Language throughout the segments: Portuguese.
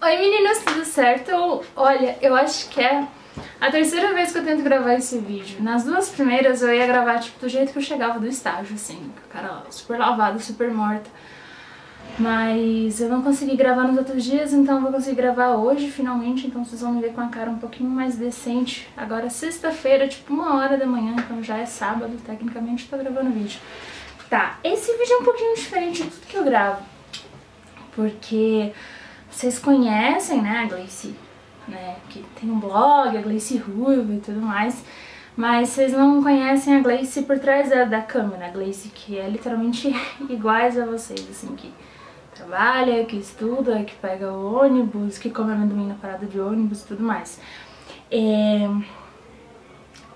Oi meninas, tudo certo? Olha, eu acho que é a terceira vez que eu tento gravar esse vídeo. Nas duas primeiras eu ia gravar tipo do jeito que eu chegava do estágio, assim, com a cara super lavada, super morta. Mas eu não consegui gravar nos outros dias, então eu vou conseguir gravar hoje finalmente, então vocês vão me ver com a cara um pouquinho mais decente. Agora sexta-feira, tipo 1h da manhã, então já é sábado, tecnicamente eu tô gravando vídeo. Tá, esse vídeo é um pouquinho diferente de tudo que eu gravo, porque vocês conhecem, né, a Gleice, né, que tem um blog, a Gleice Ruiva e tudo mais, mas vocês não conhecem a Gleice por trás da câmera, a Gleice que é literalmente iguais a vocês, assim, que trabalha, que estuda, que pega o ônibus, que come amendoim na parada de ônibus e tudo mais.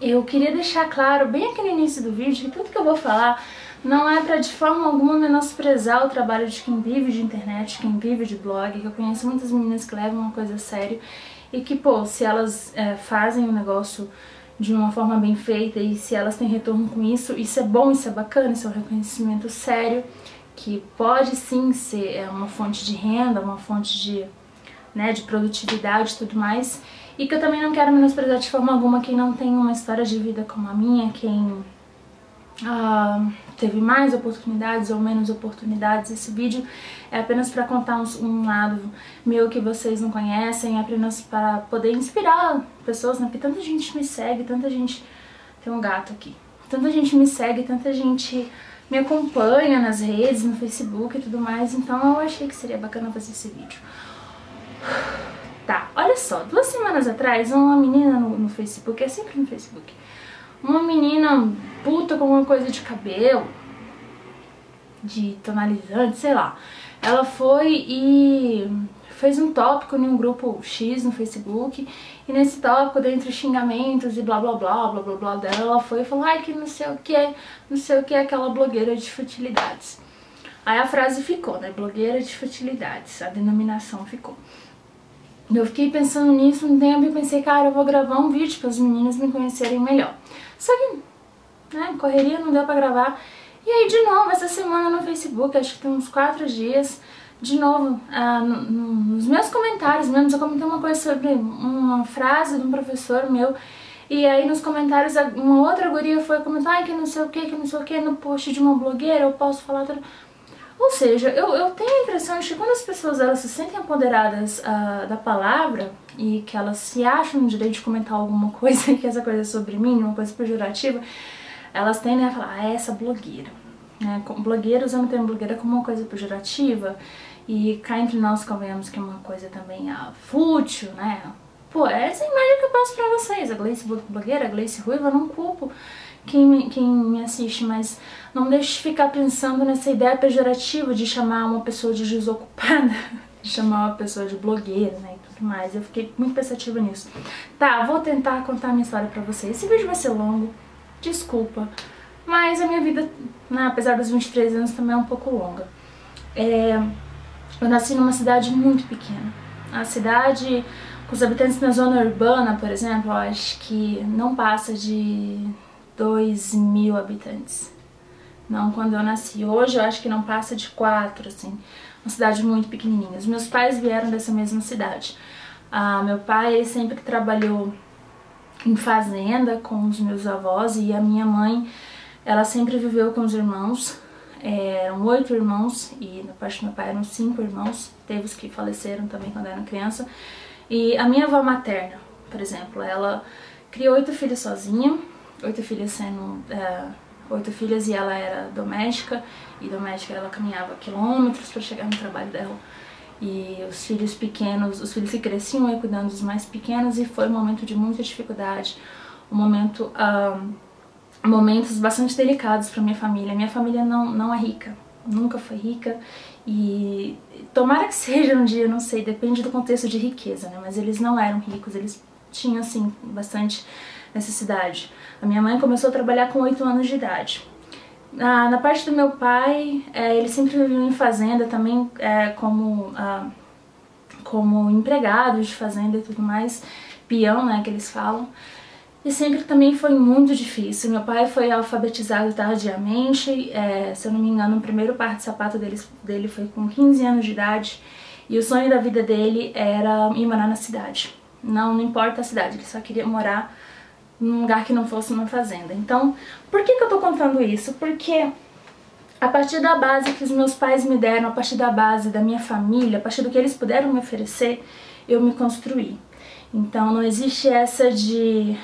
Eu queria deixar claro, bem aqui no início do vídeo, que tudo que eu vou falar não é pra de forma alguma menosprezar o trabalho de quem vive de internet, quem vive de blog, que eu conheço muitas meninas que levam uma coisa a sério e que, pô, se elas fazem o negócio de uma forma bem feita e se elas têm retorno com isso é bom, isso é bacana, isso é um reconhecimento sério, que pode sim ser uma fonte de renda, uma fonte de, né, de produtividade e tudo mais, e que eu também não quero menosprezar de forma alguma quem não tem uma história de vida como a minha, quem teve mais oportunidades ou menos oportunidades. Esse vídeo é apenas para contar um lado meu que vocês não conhecem, é apenas para poder inspirar pessoas, né? Porque tanta gente me segue, tanta gente... Tem um gato aqui. Tanta gente me segue, tanta gente me acompanha nas redes, no Facebook e tudo mais, então eu achei que seria bacana fazer esse vídeo. Tá, olha só, 2 semanas atrás, uma menina no Facebook, é sempre no Facebook, uma menina puta com uma coisa de cabelo, de tonalizante, sei lá, ela foi e fez um tópico em um grupo X no Facebook, e nesse tópico, dentre xingamentos e blá blá blá, blá blá blá dela, ela foi e falou, ai que não sei o que é aquela blogueira de futilidades. Aí a frase ficou, né, blogueira de futilidades, a denominação ficou. Eu fiquei pensando nisso um tempo e pensei, cara, eu vou gravar um vídeo para as meninas me conhecerem melhor. Só que, né, correria, não deu pra gravar. E aí, de novo, essa semana no Facebook, acho que tem uns 4 dias, de novo, nos meus comentários mesmo, eu comentei uma coisa sobre uma frase de um professor meu, e aí nos comentários uma outra guria foi comentar, ai, que não sei o que, no post de uma blogueira, eu posso falar... Ou seja, eu tenho a impressão de que quando as pessoas elas se sentem empoderadas da palavra e que elas se acham no direito de comentar alguma coisa e que essa coisa é sobre mim, uma coisa pejorativa, elas tendem a falar, ah, essa blogueira. Né? Blogueira, usando o termo blogueira como uma coisa pejorativa, e cá entre nós convenhamos que é uma coisa também fútil, né? Pô, essa imagem que eu passo pra vocês, a Gleice blogueira, a Gleice Ruiva, eu não culpo quem me assiste, mas não deixe de ficar pensando nessa ideia pejorativa de chamar uma pessoa de desocupada, de chamar uma pessoa de blogueira, né, e tudo mais. Eu fiquei muito pensativa nisso. Tá, vou tentar contar a minha história pra vocês. Esse vídeo vai ser longo, desculpa, mas a minha vida, né, apesar dos 23 anos, também é um pouco longa. Eu nasci numa cidade muito pequena. A cidade, com os habitantes na zona urbana, por exemplo, eu acho que não passa de 2.000 habitantes. Não, quando eu nasci. Hoje eu acho que não passa de 4, assim. Uma cidade muito pequenininha. Os meus pais vieram dessa mesma cidade. Meu pai, ele sempre trabalhou em fazenda com os meus avós, e a minha mãe, ela sempre viveu com os irmãos. Eram 8 irmãos, e na parte do meu pai eram 5 irmãos. Teve os que faleceram também quando eram criança. E a minha avó materna, por exemplo, ela criou 8 filhos sozinha. 8 filhas sendo 8 filhas, e ela era doméstica, e doméstica ela caminhava quilômetros para chegar no trabalho dela. E os filhos pequenos, os filhos que cresciam aí cuidando dos mais pequenos, e foi um momento de muita dificuldade, momentos bastante delicados para minha família. Minha família não é rica, nunca foi rica, e tomara que seja um dia, não sei, depende do contexto de riqueza, né? Mas eles não eram ricos, eles tinham assim bastante necessidade. A minha mãe começou a trabalhar com 8 anos de idade. Na parte do meu pai, ele sempre viveu em fazenda também, como empregado de fazenda e tudo mais, peão, né, que eles falam. E sempre também foi muito difícil. Meu pai foi alfabetizado tardiamente, se eu não me engano, o primeiro par de sapato dele foi com 15 anos de idade. E o sonho da vida dele era ir morar na cidade. Não importa a cidade, ele só queria morar num lugar que não fosse uma fazenda. Então, por que eu tô contando isso? Porque a partir da base que os meus pais me deram, a partir da base da minha família, a partir do que eles puderam me oferecer, eu me construí. Então não existe essa de,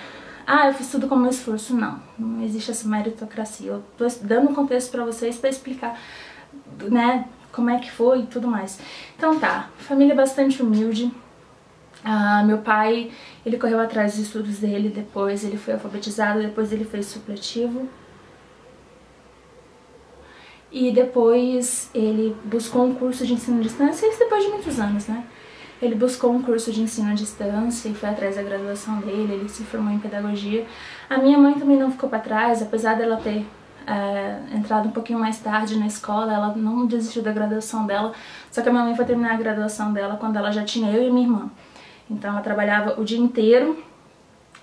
eu fiz tudo com meu esforço, não. Não existe essa meritocracia. Eu tô dando um contexto pra vocês pra explicar, né, como é que foi e tudo mais. Então tá, família bastante humilde. Meu pai, ele correu atrás dos estudos dele, depois ele foi alfabetizado, depois ele fez supletivo. E depois ele buscou um curso de ensino à distância, isso depois de muitos anos, né? Ele buscou um curso de ensino à distância e foi atrás da graduação dele, ele se formou em pedagogia. A minha mãe também não ficou para trás, apesar dela ter entrado um pouquinho mais tarde na escola, ela não desistiu da graduação dela, só que a minha mãe foi terminar a graduação dela quando ela já tinha eu e minha irmã. Então ela trabalhava o dia inteiro,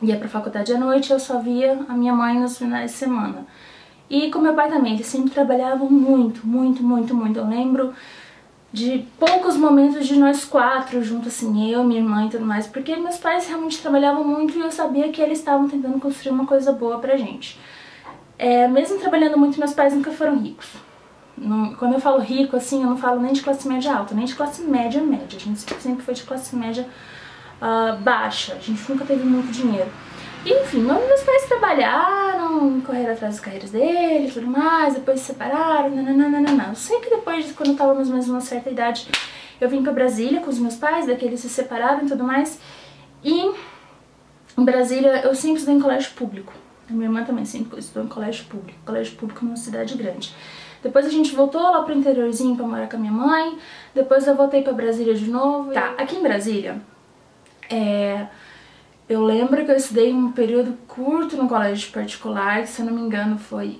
ia pra faculdade à noite, eu só via a minha mãe nos finais de semana. E com meu pai também, eles sempre trabalhavam muito, muito, muito, muito. Eu lembro de poucos momentos de nós quatro juntos, assim, eu, minha irmã e tudo mais, porque meus pais realmente trabalhavam muito e eu sabia que eles estavam tentando construir uma coisa boa pra gente. Mesmo trabalhando muito, meus pais nunca foram ricos. Quando eu falo rico, assim, eu não falo nem de classe média alta, nem de classe média média. A gente sempre foi de classe média baixa, a gente nunca teve muito dinheiro. E, enfim, meus pais trabalharam, correram atrás das carreiras deles e tudo mais, depois se separaram, nananana. Eu sei que depois, quando eu tava mais ou menos numa certa idade, eu vim pra Brasília com os meus pais, daqui eles se separaram e tudo mais. E em Brasília eu sempre estudei em colégio público. A minha irmã também sempre estudou em colégio público numa cidade grande. Depois a gente voltou lá pro interiorzinho pra morar com a minha mãe, depois eu voltei pra Brasília de novo. Tá, aqui em Brasília, eu lembro que eu estudei um período curto no colégio particular, que se eu não me engano foi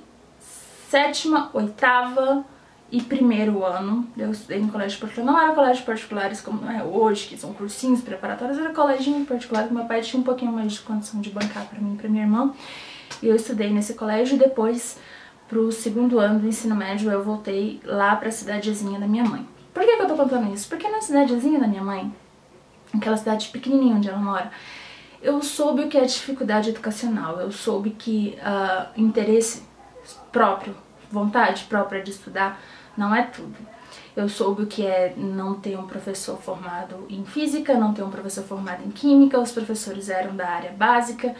7ª, 8ª e 1º ano. Eu estudei no colégio particular, não era colégio particulares como é hoje, que são cursinhos preparatórios, era colégio particular, que meu pai tinha um pouquinho mais de condição de bancar pra mim e pra minha irmã. E eu estudei nesse colégio e depois, pro 2º ano do ensino médio, eu voltei lá pra cidadezinha da minha mãe. Por que eu tô contando isso? Porque na cidadezinha da minha mãe, aquela cidade pequenininha onde ela mora, eu soube o que é dificuldade educacional, eu soube que interesse próprio, vontade própria de estudar não é tudo. Eu soube o que é não ter um professor formado em física, não ter um professor formado em química, os professores eram da área básica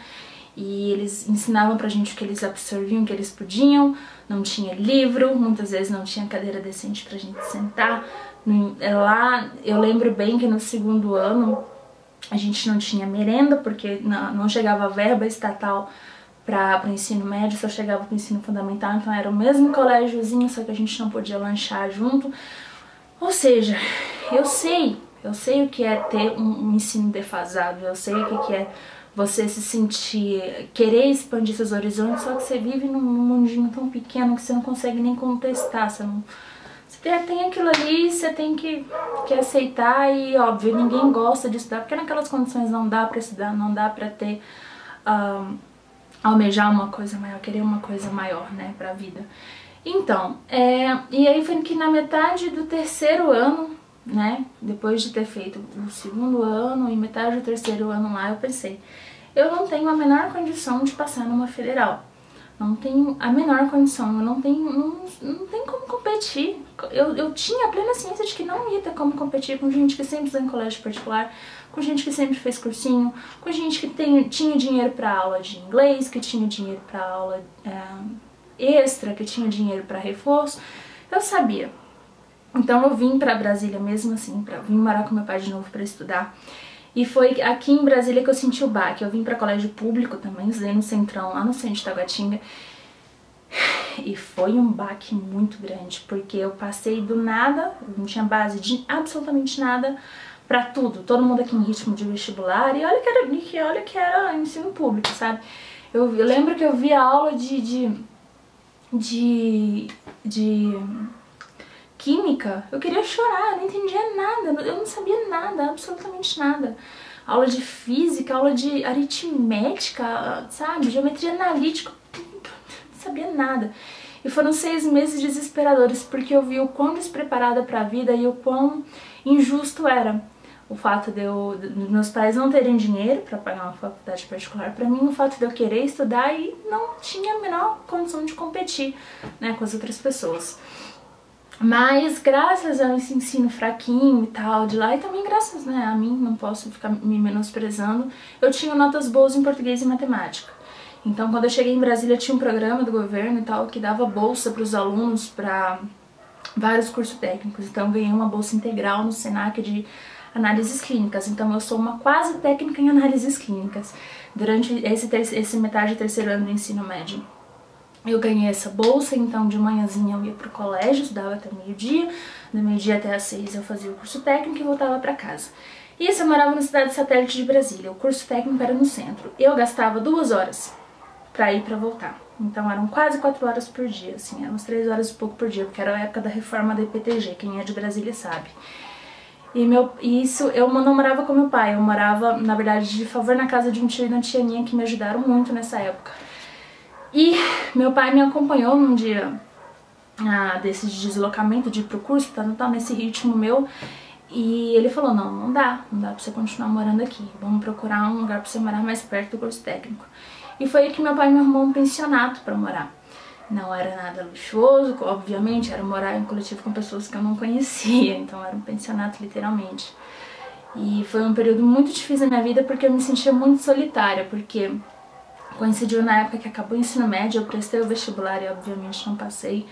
e eles ensinavam pra gente o que eles absorviam, o que eles podiam, não tinha livro, muitas vezes não tinha cadeira decente pra gente sentar. Lá, eu lembro bem que no 2º ano a gente não tinha merenda, porque não chegava verba estatal para o ensino médio, só chegava para o ensino fundamental, então era o mesmo colégiozinho, só que a gente não podia lanchar junto. Ou seja, eu sei o que é ter um ensino defasado, eu sei o que é você se sentir, querer expandir seus horizontes, só que você vive num mundinho tão pequeno que você não consegue nem contestar, você tem aquilo ali, você tem que aceitar e, óbvio, ninguém gosta de estudar, porque naquelas condições não dá pra estudar, não dá pra ter, almejar uma coisa maior, querer uma coisa maior, né, pra vida. Então, e aí foi que na metade do 3º ano, né, depois de ter feito o 2º ano e metade do 3º ano lá, eu pensei, eu não tenho a menor condição de passar numa federal. Não tenho a menor condição, eu não tenho como competir. Eu tinha a plena ciência de que não ia ter como competir com gente que sempre estudou em colégio particular, com gente que sempre fez cursinho, com gente que tinha dinheiro pra aula de inglês, que tinha dinheiro pra aula extra, que tinha dinheiro pra reforço. Eu sabia. Então eu vim pra Brasília mesmo assim, vim morar com meu pai de novo pra estudar. E foi aqui em Brasília que eu senti o baque. Eu vim pra colégio público também, estudei no Centrão, lá no centro de Taguatinga. E foi um baque muito grande, porque eu passei do nada, eu não tinha base de absolutamente nada, pra tudo. Todo mundo aqui em ritmo de vestibular, e olha que era ensino público, sabe? Eu lembro que eu vi a aula de química, eu queria chorar, eu não entendia nada, eu não sabia nada, absolutamente nada. Aula de física, aula de aritmética, sabe, geometria analítica, não sabia nada. E foram 6 meses desesperadores, porque eu vi o quão despreparada para a vida e o quão injusto era o fato de meus pais não terem dinheiro para pagar uma faculdade particular para mim, o fato de eu querer estudar e não tinha a menor condição de competir, né, com as outras pessoas. Mas graças a esse ensino fraquinho e tal de lá, e também graças, né, a mim, não posso ficar me menosprezando, eu tinha notas boas em português e matemática. Então quando eu cheguei em Brasília tinha um programa do governo e tal que dava bolsa para os alunos para vários cursos técnicos. Então eu ganhei uma bolsa integral no Senac de análises clínicas. Então eu sou uma quase técnica em análises clínicas. Durante esse metade do terceiro ano do ensino médio eu ganhei essa bolsa, então de manhãzinha eu ia pro colégio, estudava até meio-dia, do meio-dia até às 6 eu fazia o curso técnico e voltava para casa. Isso, eu morava na cidade satélite de Brasília, o curso técnico era no centro. Eu gastava 2 horas pra ir e pra voltar. Então eram quase 4 horas por dia, assim, eram umas 3 horas e pouco por dia, porque era a época da reforma da IPTG, quem é de Brasília sabe. Eu não morava com meu pai, eu morava, na verdade, de favor na casa de um tio e de uma tia minha que me ajudaram muito nessa época. E meu pai me acompanhou num dia desse deslocamento de ir pro curso, tá nesse ritmo meu, e ele falou, não dá pra você continuar morando aqui, vamos procurar um lugar pra você morar mais perto do curso técnico. E foi aí que meu pai me arrumou um pensionato pra morar. Não era nada luxuoso, obviamente, era morar em coletivo com pessoas que eu não conhecia, então era um pensionato literalmente. E foi um período muito difícil na minha vida porque eu me sentia muito solitária, porque coincidiu na época que acabou o ensino médio, eu prestei o vestibular e obviamente não passei.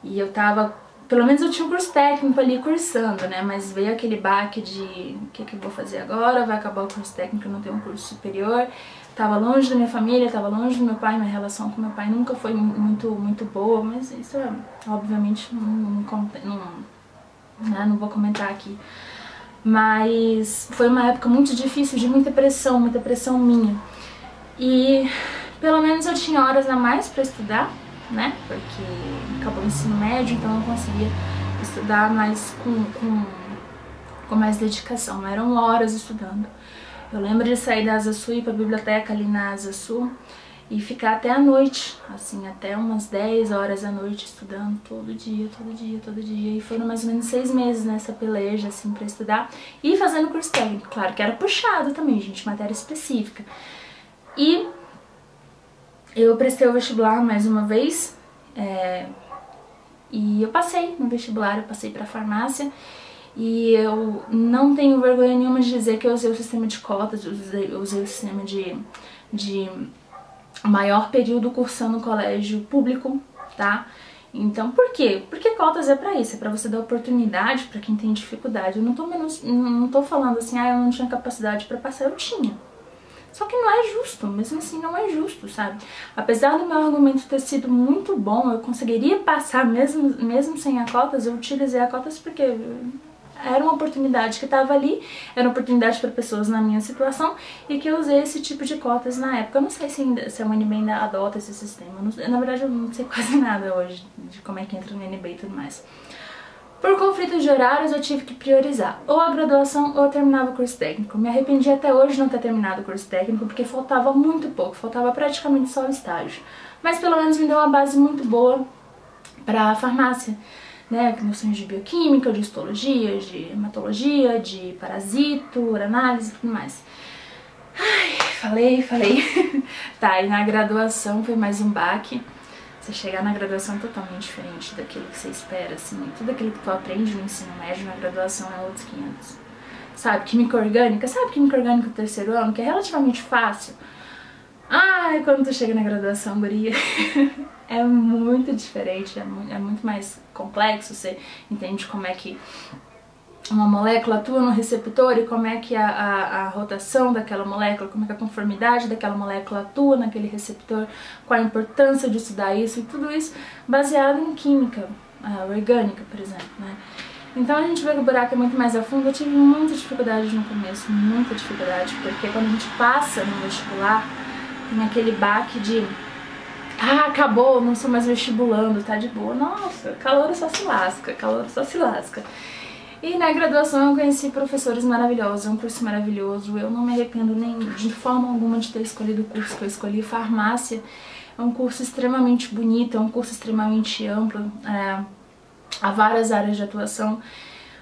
E eu tava, pelo menos eu tinha um curso técnico ali cursando, né, mas veio aquele baque de o que eu vou fazer agora, vai acabar o curso técnico, eu não tenho um curso superior. Tava longe da minha família, tava longe do meu pai, minha relação com meu pai nunca foi muito boa, mas isso obviamente não vou comentar aqui. Mas foi uma época muito difícil, de muita pressão minha. E pelo menos eu tinha horas a mais pra estudar, né, porque acabou o ensino médio, então eu conseguia estudar mais com mais dedicação, eram horas estudando. Eu lembro de sair da Asa Sul e ir pra biblioteca ali na Asa Sul e ficar até a noite, assim, até umas 10 horas da noite estudando todo dia. E foram mais ou menos 6 meses nessa peleja, assim, pra estudar e fazendo curso técnico. Claro que era puxado também, gente, matéria específica. E eu prestei o vestibular mais uma vez e eu passei no vestibular, eu passei pra farmácia. E eu não tenho vergonha nenhuma de dizer que eu usei o sistema de cotas, eu usei o sistema de maior período cursando no colégio público, tá? Então, por quê? Porque cotas é pra isso, é pra você dar oportunidade pra quem tem dificuldade. Eu não tô falando assim, eu não tinha capacidade pra passar, eu tinha. Só que não é justo, mesmo assim não é justo, sabe? Apesar do meu argumento ter sido muito bom, eu conseguiria passar mesmo sem a cotas, eu utilizei a cotas porque era uma oportunidade que estava ali, era uma oportunidade para pessoas na minha situação e que eu usei esse tipo de cotas na época. Eu não sei se a UNB ainda adota esse sistema, na verdade eu não sei quase nada hoje de como é que entra no UNB e tudo mais. Por conflito de horários eu tive que priorizar ou a graduação ou eu terminava o curso técnico. Me arrependi até hoje de não ter terminado o curso técnico porque faltava muito pouco, faltava praticamente só o estágio. Mas pelo menos me deu uma base muito boa para a farmácia, né, noções de bioquímica, de histologia, de hematologia, de parasito, uranálise e tudo mais. Ai, falei. Tá, e na graduação foi mais um baque. Você chegar na graduação é totalmente diferente daquilo que você espera, assim, tudo aquilo que tu aprende no ensino médio, na graduação é outros 500. Sabe, química orgânica do terceiro ano, que é relativamente fácil. Ai, quando tu chega na graduação, guria, é muito diferente, é muito mais complexo, você entende como é que uma molécula atua no receptor e como é que a rotação daquela molécula, como é que a conformidade daquela molécula atua naquele receptor, qual a importância de estudar isso e tudo isso baseado em química orgânica, por exemplo, né? Então a gente vê que o buraco é muito mais a fundo. Eu tive muita dificuldade no começo, muita dificuldade, porque quando a gente passa no vestibular, tem aquele baque de acabou, não sou mais vestibulando, tá de boa. Nossa, calor só se lasca. E na graduação eu conheci professores maravilhosos, é um curso maravilhoso, eu não me arrependo nem de forma alguma de ter escolhido o curso que eu escolhi, farmácia. É um curso extremamente bonito, é um curso extremamente amplo, há várias áreas de atuação.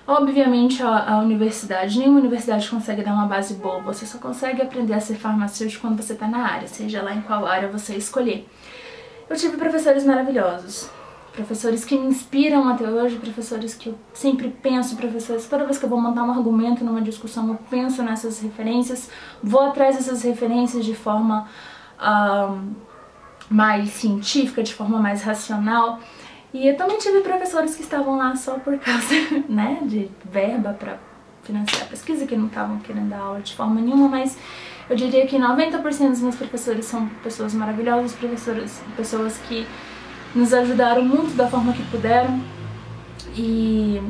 Obviamente a universidade, nenhuma universidade consegue dar uma base boa, você só consegue aprender a ser farmacêutico quando você está na área, seja lá em qual área você escolher. Eu tive professores maravilhosos, professores que me inspiram até hoje, professores que eu sempre penso, professores, toda vez que eu vou montar um argumento numa discussão, eu penso nessas referências, vou atrás dessas referências de forma mais científica, de forma mais racional. E eu também tive professores que estavam lá só por causa, né, de verba para financiar a pesquisa, que não estavam querendo dar aula de forma nenhuma, mas eu diria que 90% dos meus professores são pessoas maravilhosas, pessoas que nos ajudaram muito da forma que puderam. E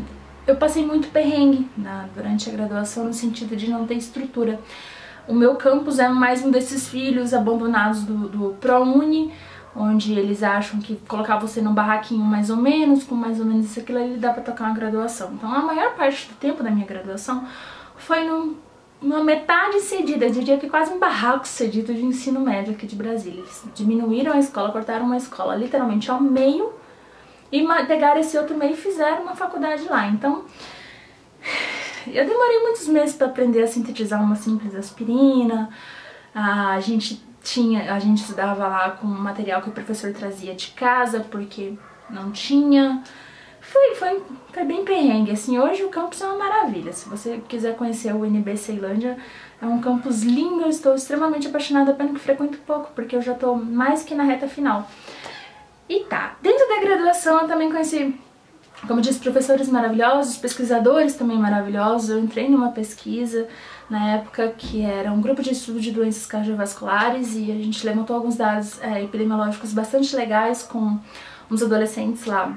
eu passei muito perrengue durante a graduação, no sentido de não ter estrutura. O meu campus é mais um desses filhos abandonados do ProUni, onde eles acham que colocar você num barraquinho mais ou menos, com mais ou menos isso aquilo ali, dá pra tocar uma graduação. Então a maior parte do tempo da minha graduação foi numa metade cedida, eu diria que quase um barraco cedido de ensino médio aqui de Brasília. Eles diminuíram a escola, cortaram uma escola literalmente ao meio e pegaram esse outro meio e fizeram uma faculdade lá. Então eu demorei muitos meses para aprender a sintetizar uma simples aspirina. A gente estudava lá com o material que o professor trazia de casa, porque não tinha. Foi bem perrengue, assim. Hoje o campus é uma maravilha. Se você quiser conhecer o UNB Ceilândia, é um campus lindo. Eu estou extremamente apaixonada, pena que frequento pouco, porque eu já estou mais que na reta final. E tá, dentro da graduação eu também conheci, como eu disse, professores maravilhosos, pesquisadores também maravilhosos. Eu entrei numa pesquisa na época que era um grupo de estudo de doenças cardiovasculares e a gente levantou alguns dados epidemiológicos bastante legais com uns adolescentes lá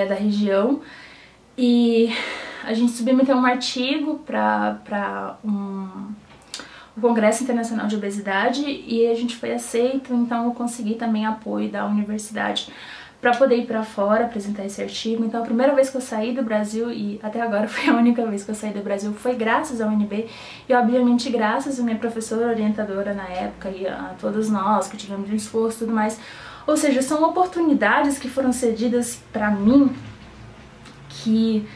da região, e a gente submeteu um artigo para um Congresso Internacional de Obesidade e a gente foi aceito. Então eu consegui também apoio da universidade para poder ir para fora apresentar esse artigo. Então a primeira vez que eu saí do Brasil, e até agora foi a única vez que eu saí do Brasil, foi graças ao UNB e obviamente graças à minha professora orientadora na época e a todos nós que tivemos um esforço e tudo mais. Ou seja, são oportunidades que foram cedidas para mim que,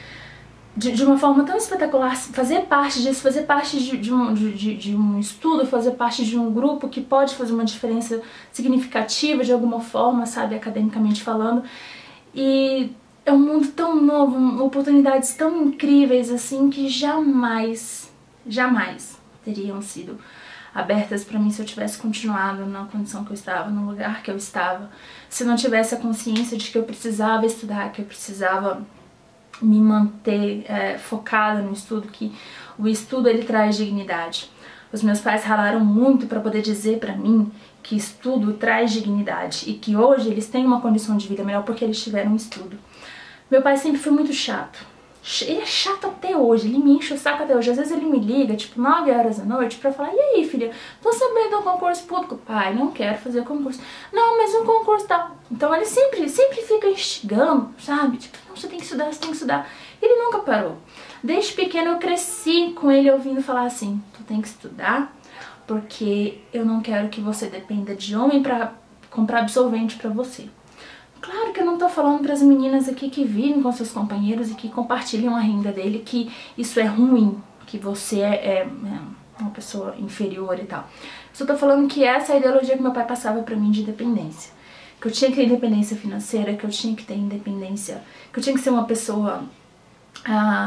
de uma forma tão espetacular, fazer parte disso, fazer parte de um estudo, fazer parte de um grupo que pode fazer uma diferença significativa de alguma forma, sabe, academicamente falando. E é um mundo tão novo, oportunidades tão incríveis assim que jamais teriam sido abertas para mim se eu tivesse continuado na condição que eu estava, no lugar que eu estava, se eu não tivesse a consciência de que eu precisava estudar, que eu precisava me manter focada no estudo, que o estudo ele traz dignidade. Os meus pais ralaram muito para poder dizer para mim que estudo traz dignidade e que hoje eles têm uma condição de vida melhor porque eles tiveram estudo. Meu pai sempre foi muito chato. Ele é chato até hoje, ele me enche o saco até hoje. Às vezes ele me liga, tipo, 9 horas da noite pra falar: e aí, filha, tô sabendo do concurso público? Pai, não quero fazer concurso. Não, mas um concurso tá. Então ele sempre fica instigando, sabe? Tipo, não, você tem que estudar, você tem que estudar. Ele nunca parou. Desde pequeno eu cresci com ele ouvindo falar assim: tu tem que estudar porque eu não quero que você dependa de homem pra comprar absorvente pra você. Claro que eu não tô falando para as meninas aqui que vivem com seus companheiros e que compartilham a renda dele que isso é ruim, que você é uma pessoa inferior e tal. Só tô falando que essa é a ideologia que meu pai passava pra mim de independência. Que eu tinha que ter independência financeira, que eu tinha que ter independência, que eu tinha que ser uma pessoa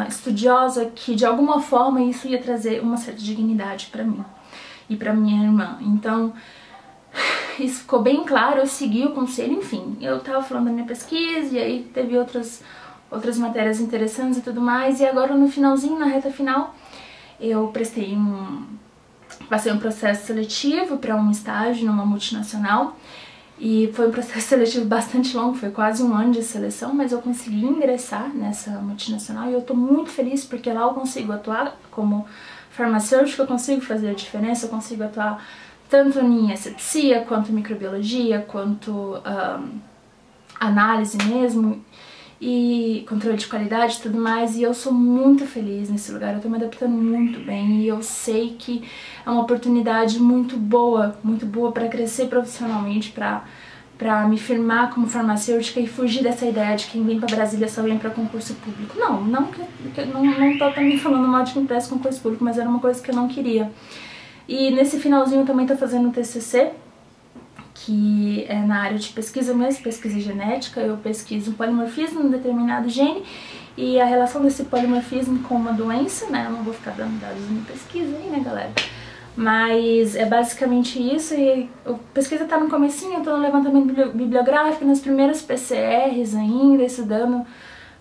estudiosa, que de alguma forma isso ia trazer uma certa dignidade pra mim e pra minha irmã. Então isso ficou bem claro, eu segui o conselho, enfim. Eu tava falando da minha pesquisa e aí teve outras matérias interessantes e tudo mais. E agora no finalzinho, na reta final, eu passei um processo seletivo para um estágio numa multinacional. E foi um processo seletivo bastante longo, foi quase um ano de seleção, mas eu consegui ingressar nessa multinacional e eu tô muito feliz porque lá eu consigo atuar como farmacêutica, eu consigo fazer a diferença, eu consigo atuar tanto em asepsia, quanto microbiologia, quanto análise mesmo. e controle de qualidade e tudo mais, e eu sou muito feliz nesse lugar, eu tô me adaptando muito bem e eu sei que é uma oportunidade muito boa pra crescer profissionalmente, pra me firmar como farmacêutica e fugir dessa ideia de quem vem pra Brasília só vem pra concurso público. Não tô também falando mal de quem presta concurso público, mas era uma coisa que eu não queria. E nesse finalzinho eu também tô fazendo um TCC, que é na área de pesquisa mesmo, pesquisa genética. Eu pesquiso um polimorfismo em um determinado gene e a relação desse polimorfismo com uma doença, né? Eu não vou ficar dando dados de pesquisa aí, né, galera? Mas é basicamente isso, e a pesquisa tá no comecinho, eu tô no levantamento bibliográfico, nas primeiras PCRs ainda, estudando,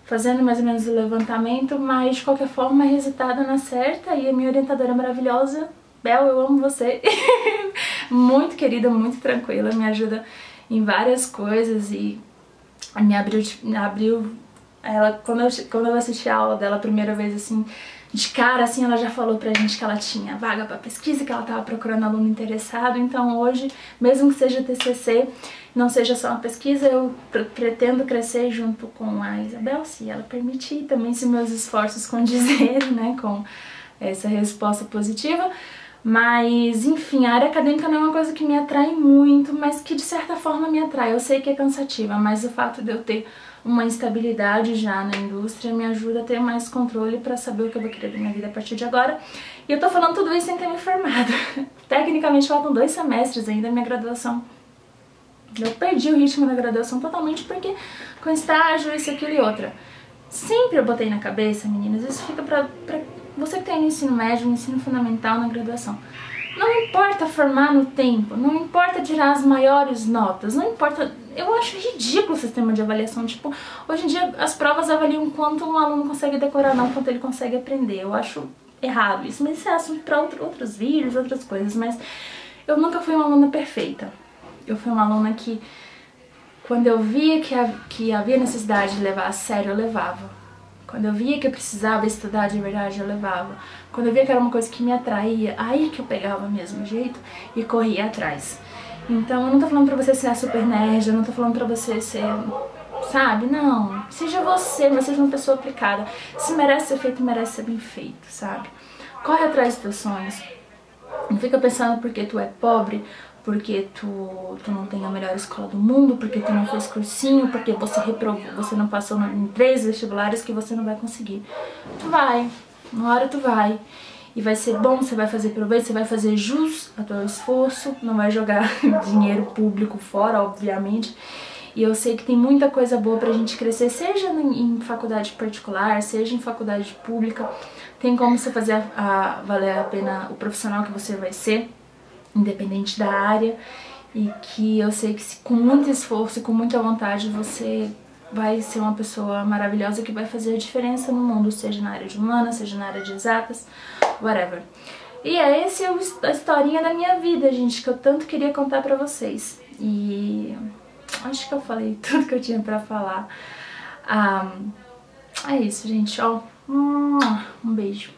fazendo mais ou menos o levantamento, mas de qualquer forma, resultado na certa, e a minha orientadora maravilhosa, Bel, eu amo você, muito querida, muito tranquila, me ajuda em várias coisas e me abriu ela, quando eu assisti a aula dela a primeira vez, assim, de cara, assim, ela já falou pra gente que ela tinha vaga pra pesquisa, que ela tava procurando aluno interessado, então hoje, mesmo que seja TCC, não seja só uma pesquisa, eu pretendo crescer junto com a Isabel, se ela permitir, também se meus esforços condizerem, né, com essa resposta positiva. Mas, enfim, a área acadêmica não é uma coisa que me atrai muito, mas que de certa forma me atrai. Eu sei que é cansativa, mas o fato de eu ter uma instabilidade já na indústria me ajuda a ter mais controle pra saber o que eu vou querer da minha vida a partir de agora. E eu tô falando tudo isso sem ter me formado. Tecnicamente faltam 2 semestres ainda da minha graduação. Eu perdi o ritmo da graduação totalmente porque com estágio, isso, aquilo e outra. Sempre eu botei na cabeça, meninas, isso fica pra você que tem no ensino médio, no ensino fundamental, na graduação. Não importa formar no tempo, não importa tirar as maiores notas, não importa... Eu acho ridículo o sistema de avaliação, tipo, hoje em dia as provas avaliam quanto um aluno consegue decorar, não quanto ele consegue aprender. Eu acho errado isso, mas isso é assunto pra outros vídeos, outras coisas, mas eu nunca fui uma aluna perfeita. Eu fui uma aluna que, quando eu via que havia necessidade de levar a sério, eu levava. Quando eu via que eu precisava estudar de verdade, eu levava. Quando eu via que era uma coisa que me atraía, aí que eu pegava mesmo o jeito e corria atrás. Então eu não tô falando pra você ser super nerd, eu não tô falando pra você ser, sabe? Não. Seja você, mas seja uma pessoa aplicada. Se merece ser feito, merece ser bem feito, sabe? Corre atrás dos teus sonhos. Não fica pensando porque tu é pobre, porque tu não tem a melhor escola do mundo, porque tu não fez cursinho, porque você reprovou, você não passou em 3 vestibulares que você não vai conseguir. Tu vai, uma hora tu vai. E vai ser bom, você vai fazer proveito, você vai fazer jus ao teu esforço, não vai jogar dinheiro público fora, obviamente. E eu sei que tem muita coisa boa pra gente crescer, seja em faculdade particular, seja em faculdade pública. Tem como você fazer valer a pena o profissional que você vai ser, independente da área, e que eu sei que com muito esforço e com muita vontade você vai ser uma pessoa maravilhosa que vai fazer a diferença no mundo, seja na área de humanas, seja na área de exatas, whatever. E essa é a historinha da minha vida, gente, que eu tanto queria contar pra vocês. E acho que eu falei tudo que eu tinha pra falar. É isso, gente, ó. Um beijo.